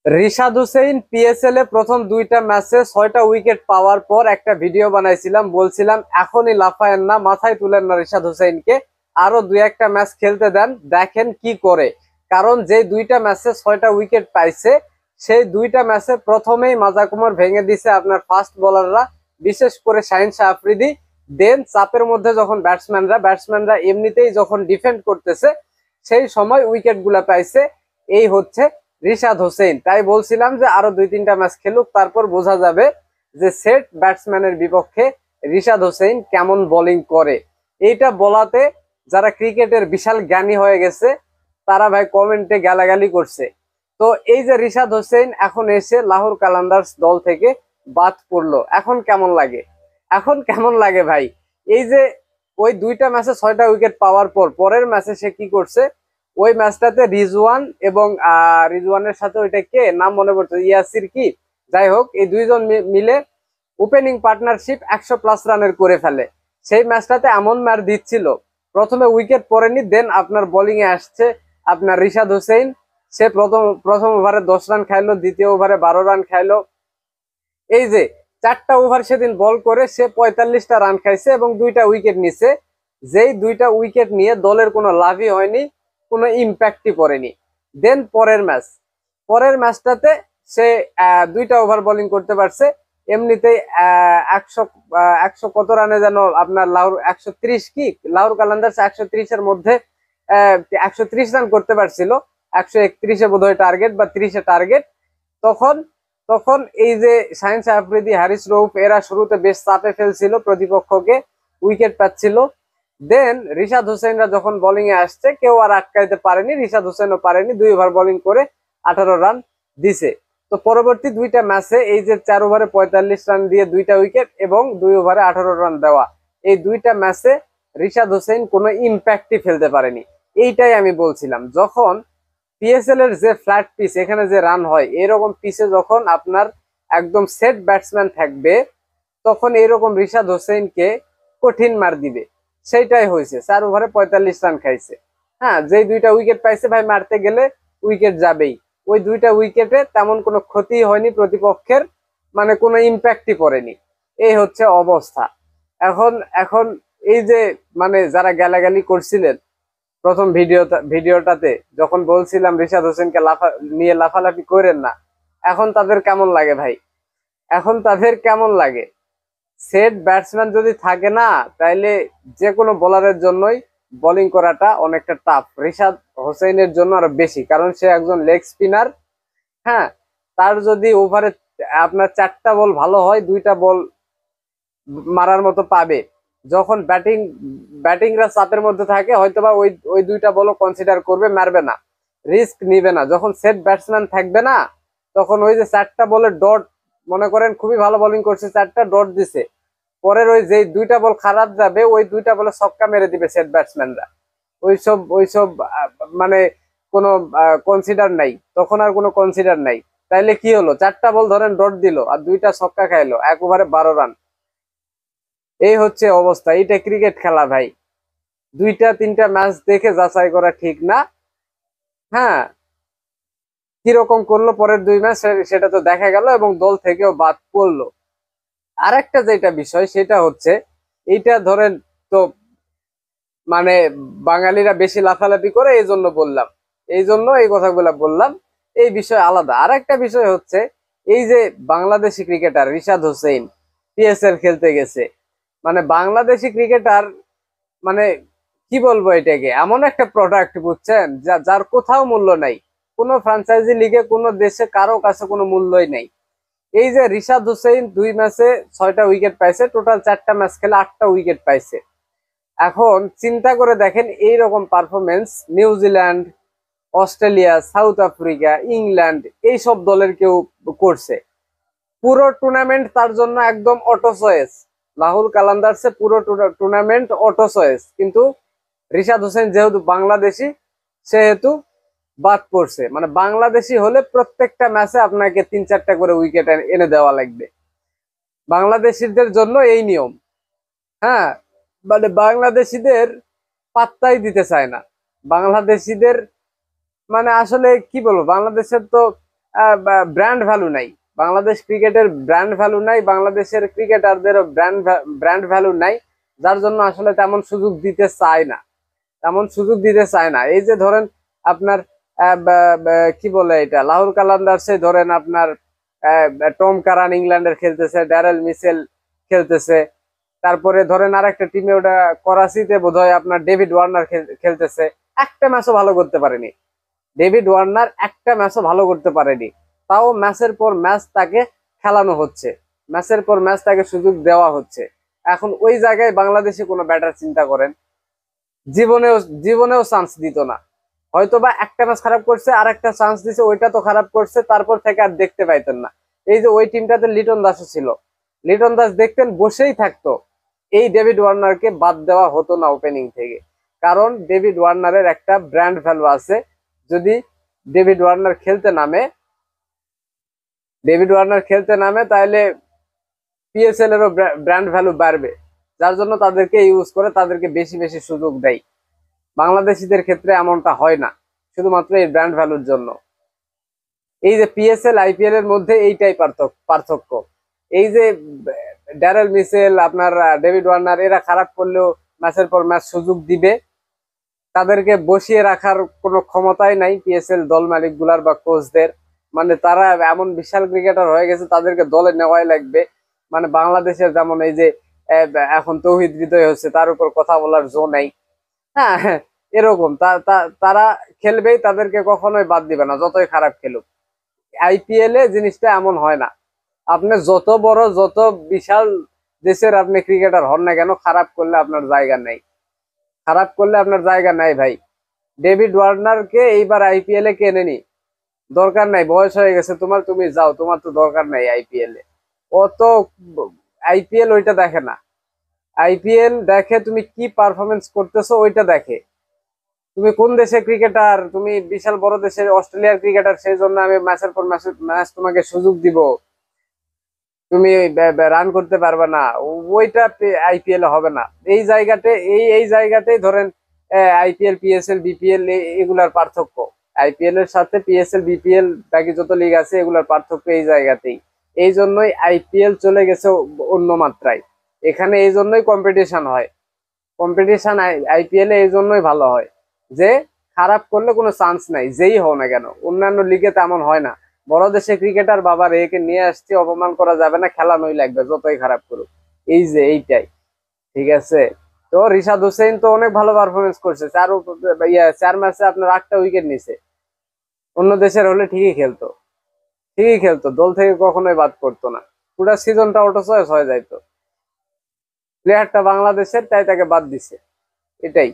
Rishad Hossain PSL এ প্রথম দুইটা ম্যাচে 6টা উইকেট পাওয়ার পর একটা ভিডিও বানাইছিলাম, বলছিলাম এখনই লাফায়েন না, মাথায় তুলেন না রিশাদ হোসেনকে, আরো দুই একটা ম্যাচ খেলতে দেন, দেখেন কি করে। কারণ যে দুইটা ম্যাচে 6টা উইকেট পাইছে, সেই দুইটা ম্যাচে প্রথমেই মাজা কুমার ভেঙে দিছে আপনার ফাস্ট বোলাররা, বিশেষ করে শাহিন শাহ আফ্রিদি। দেন চাপের মধ্যে যখন ব্যাটসম্যানরা এমনিতেই যখন ডিফেন্ড করতেছে, সেই সময় উইকেট গুলা পাইছে এই হচ্ছে রিশাদ হোসেন। তাই বলছিলাম যে আরো দুই তিনটা ম্যাচ খেলুক, তারপর বোঝা যাবে যে সেট ব্যাটসম্যানের বিপক্ষে রিশাদ হোসেন কেমন বোলিং করে। এইটা বলাতে যারা ক্রিকেটের বিশাল জ্ঞানী হয়ে গেছে তারা ভাই কমেন্টে গালাগালি করছে। তো এই যে রিশাদ হোসেন এখন এসে লাহোর কালান্দার্স দল থেকে বাদ পড়লো, এখন কেমন লাগে? এখন কেমন লাগে ভাই? এই যে ওই দুইটা ম্যাচে 6টা উইকেট পাওয়ার পর পরের ম্যাচে সে কি করছে, ওই ম্যাচটাতে রিজওয়ান এবং রিজওয়ানের সাথে ওইটা কে নাম মনে পড়ছে, ইয়াসির কি, যাই হোক, এই দুইজন মিলে ওপেনিং পার্টনারশিপ 100+ রানের করে ফেলে। সেই ম্যাচটাতে এমন মার দিচ্ছিল, প্রথমে উইকেট পড়েনি, দেন আপনার বোলিং এ আসছে আপনার রিশাদ হোসেন। সে প্রথম ওভারে 10 রান খাইলো, দ্বিতীয় ওভারে 12 রান খাইলো। এই যে 4টা ওভার সেদিন বল করে সে 45টা রান খাইছে এবং দুইটা উইকেট নিছে। যেই দুইটা উইকেট নিয়ে দলের কোনো লাভই হয়নি, কোনো ইম্প্যাক্টই পড়েনি। দেন পরের ম্যাচটাতে সে দুইটা ওভার বোলিং করতে পারছে, এমনিতেই 100 কত রানে যেন আপনার লাহোর 130 কি, লাহোর কালান্দার্স 130-এর মধ্যে 130 রান করতে পারছিল, 131-এ বোধহয় টার্গেট বা 30-এ টার্গেট। তখন তখন এই যে শাহিন শাহ আফ্রিদি, হারিস রউফ এরা শুরুতে বেশ চাপে ফেলছিল প্রতিপক্ষকে, উইকেট পাচ্ছিল। দেন রিশাদ হোসেনরা যখন বোলিং এ আসছে, কেউ আর আটকাইতে পারেনি, রিশাদ হোসেনও পারেনি, 2 ওভার বোলিং করে 18 রান দিছে। তো পরবর্তী দুইটা ম্যাচে এই যে 4 ওভারে 45 রান দিয়ে দুইটা উইকেট এবং 2 ওভারে 18 রান দেওয়া, এই দুইটা ম্যাচে রিশাদ হোসেন কোনো ইম্প্যাক্টই ফেলতে পারেনি। এইটাই আমি বলছিলাম, যখন পিএসএল এর যে ফ্ল্যাট পিচ, এখানে যে রান হয়, এরকম পিচে যখন আপনার একদম সেট ব্যাটসম্যান থাকবে, তখন এরকম রিশাদ হোসেনকে কঠিন মার দিবে। সেইটাই হয়েছে, 4 ওভারে 45 রান খাইছে। হ্যাঁ, যেই দুইটা উইকেট পাইছে ভাই, মারতে গেলে উইকেট যাবেই। ওই দুইটা উইকেটে তেমন কোনো ক্ষতি হয়নি প্রতিপক্ষের, মানে কোনো ইম্প্যাক্টই পড়েনি। এই হচ্ছে অবস্থা। এখন এখন এই যে মানে যারা গালাগালি করছিলেন প্রথম ভিডিওটাতে, যখন বলছিলাম রিশাদ হোসেনকে নিয়ে লাফালাফি করেন না, এখন তাদের কেমন লাগে ভাই? এখন তাদের কেমন লাগে? সেট ব্যাটসম্যান যদি থাকে না, তাইলে যে কোনো বোলারের জন্যই বোলিং করাটা অনেকটা টাফ, রিশাদ হোসেনের জন্য আরো বেশি, কারণ সে একজন লেগ স্পিনার। হ্যাঁ, তার যদি ওভারে আপনার 4টা বল ভালো হয়, 2টা বল মারার মতো পাবে। যখন ব্যাটিংরা চাপের মধ্যে থাকে, হয়তোবা ওই ওই 2টা বলও কনসিডার করবে, মারবে না, রিস্ক নিবে না। যখন সেট ব্যাটসম্যান থাকবে না, তখন ওই যে 4টা বলের ডট, মনে করেন খুবই ভালো বোলিং করছে, 4টা ডট দিছে, পরের ওই যে 2টা বল খারাপ যাবে, ওই 2টা বলে ছক্কা মেরে দিবে সেট ব্যাটসম্যানরা। ওইসব মানে কোনো কনসিডার নাই, তখন আর কোনো কনসিডার নাই। তাইলে কি হলো, 4টা বল ধরেন ডট দিল আর 2টা ছক্কা খাইলো, 1 ওভারে 12 রান। এই হচ্ছে অবস্থা। এইটা ক্রিকেট খেলা ভাই, 2টা 3টা ম্যাচ দেখে যাচাই করা ঠিক না। হ্যাঁ, কিরকম করলো পরের 2 ম্যাচ সেটা তো দেখা গেল এবং দল থেকেও বাদ পড়লো। আরেকটা যেটা বিষয় সেটা হচ্ছে, এইটা ধরেন তো মানে বাঙালিরা বেশি লাফালাফি করে, এই জন্য বললাম, এই জন্য এই কথাগুলা বললাম, এই বিষয় আলাদা। আরেকটা বিষয় হচ্ছে, এই যে বাংলাদেশি ক্রিকেটার রিশাদ হোসেন পিএসএল খেলতে গেছে, মানে বাংলাদেশি ক্রিকেটার, মানে কি বলবো, এটাকে এমন একটা প্রোডাক্ট, বুঝছেন, যার কোথাও মূল্য নাই, কোনো ফ্রাঞ্চাইজি লিগে কোনো দেশে কারো কাছে কোনো মূল্যই নাই। এই যে রিশাদ হোসেন 2 ম্যাচে 6টা উইকেট পাইছে, টোটাল 4টা ম্যাচ খেলে 8টা উইকেট পাইছে। এখন চিন্তা করে দেখেন, এইরকম performance New Zealand, Australia, south Africa, England, এইসব দলের কেউ করছে? পুরো টুর্নামেন্ট তার জন্য একদম অটো চয়েস, লাহুল কালান্দার্সে পুরো টুর্নামেন্ট অটো চয়েস, কিন্তু রিশাদ হোসেন যেহেতু বাংলাদেশি, সেহেতু বাদ পড়ছে। মানে বাংলাদেশি হলে প্রত্যেকটা ম্যাচে আপনাকে 3-4টা করে উইকেট এনে দেওয়া লাগবে, বাংলাদেশিদের জন্য এই নিয়ম। হ্যাঁ, মানে বাংলাদেশিদের পাত্তাই দিতে চায় না বাংলাদেশিদের, মানে আসলে কি বলবো, বাংলাদেশের তো ব্র্যান্ড ভ্যালু নাই। বাংলাদেশ ক্রিকেটের ব্র্যান্ড ভ্যালু নাই, বাংলাদেশের ক্রিকেটারদেরও ব্র্যান্ড ভ্যালু নাই, যার জন্য আসলে তেমন সুযোগ দিতে চায় না, তেমন সুযোগ দিতে চায় না। এই যে ধরেন আপনার কি বলে এটা, লাহোর কালান্দার্সে ধরেন আপনার টম কারান ইংল্যান্ডের খেলতেছে, ড্যারেল মিচেল খেলতেছে। তারপরে ধরেন আর একটা টিমে ওটা করাচিতে বোধহয় আপনার ডেভিড ওয়ার্নার খেলতেছে। একটা ম্যাচও ভালো করতে পারেনি ডেভিড ওয়ার্নার, একটা ম্যাচও ভালো করতে পারেনি। তাও ম্যাচের পর ম্যাচ তাকে খেলানো হচ্ছে, ম্যাচের পর ম্যাচ তাকে সুযোগ দেওয়া হচ্ছে। এখন ওই জায়গায় বাংলাদেশে কোনো ব্যাটার চিন্তা করেন, জীবনেও জীবনেও চান্স দিত না। হয়তোবা একটা ম্যাচ খারাপ করছে, আর একটা চান্স দিছে, ওইটা তো খারাপ করছে, তারপর থেকে আর দেখতে পাইতেন না। এই যে ওই টিমটাতে লিটন দাসও ছিল, লিটন দাস দেখতেন বসেই থাকতো, এই ডেভিড ওয়ার্নারকে বাদ দেওয়া হতো না ওপেনিং থেকে। কারণ ডেভিড ওয়ার্নারের একটা ব্র্যান্ড ভ্যালু আছে। যদি ডেভিড ওয়ার্নার খেলতে নামে, তাহলে পিএসএল এরও ব্র্যান্ড ভ্যালু বাড়বে, যার জন্য তাদেরকে ইউজ করে, তাদেরকে বেশি বেশি সুযোগ দেয়। বাংলাদেশিদের ক্ষেত্রে এমনটা হয় না, শুধুমাত্র এই ব্র্যান্ড ভ্যালুর জন্য। এই যে পিএসএল আইপিএল এর মধ্যে এইটাই পার্থক্য। এই যে ড্যারেল মিচেল, আপনার ডেভিড ওয়ার্নার, এরা খারাপ করলেও ম্যাচের পর ম্যাচ সুযোগ দিবে, তাদেরকে বসিয়ে রাখার কোনো ক্ষমতাই নাই পিএসএল দল মালিক গুলার বা কোচদের। মানে তারা এমন বিশাল ক্রিকেটার হয়ে গেছে, তাদেরকে দলে নেওয়াই লাগবে। মানে বাংলাদেশের যেমন এই যে এখন তৌহিদ হৃদয় হচ্ছে, তার উপর কথা বলার জো নাই। হ্যাঁ হ্যাঁ, এরকম তারা খেলবেই, তাদেরকে কখনোই বাদ দিবে না, যতই খারাপ খেলুক। আইপিএল এ জিনিসটা এমন হয় না। আপনি যত বড়, যত বিশাল দেশের আপনি ক্রিকেটার হন না কেন, খারাপ করলে আপনার জায়গা নেই, খারাপ করলে আপনার জায়গা নাই ভাই। ডেভিড ওয়ার্নারকে এইবার আইপিএল এ কেনেনি, দরকার নাই, বয়স হয়ে গেছে তোমার, তুমি যাও, তোমার তো দরকার নাই আইপিএল এ। ও তো আইপিএল ওইটা দেখে না, আইপিএল দেখে তুমি কি পারফরমেন্স করতেছো ওইটা দেখে। তুমি কোন দেশের ক্রিকেটার, তুমি বিশাল বড় দেশের অস্ট্রেলিয়ার ক্রিকেটার, সেই জন্য আমি ম্যাচের পর ম্যাচ তোমাকে সুযোগ দিব, তুমি রান করতে পারবে না, ওইটা আইপিএল হবে না। এই জায়গাতেই ধরেন আইপিএল, পিএসএল, বিপিএল এগুলার পার্থক্য। আইপিএল এর সাথে পিএসএল, বিপিএল, বাকি যত লিগ আছে এগুলার পার্থক্য এই জায়গাতেই। এই জন্যই আইপিএল চলে গেছে অন্য মাত্রায়। এখানে এই জন্যই কম্পিটিশন হয়, কম্পিটিশন আইপিএল এ এই জন্যই ভালো হয় যে খারাপ করলে কোনো চান্স নাই, যেই হও না কেন। অন্যান্য লিগে তেমন হয় না, বড় দেশে ক্রিকেটার বাবার একে নিয়ে আসছে, অপমান করা যাবে না, খেলানোই লাগবে যতই খারাপ করুক। এই যে এইটাই, ঠিক আছে। তো রিশাদ হোসেন তো অনেক ভালো পারফরমেন্স করছে, 4 ম্যাচে আপনার 8টা উইকেট নিছে। অন্য দেশের হলে ঠিকই খেলতো, ঠিকই খেলতো, দল থেকে কখনোই বাদ করতো না, পুরো সিজনটা অটো চয়েস হয়ে যাইতো। প্লেয়ারটা বাংলাদেশের, তাই তাকে বাদ দিছে, এটাই।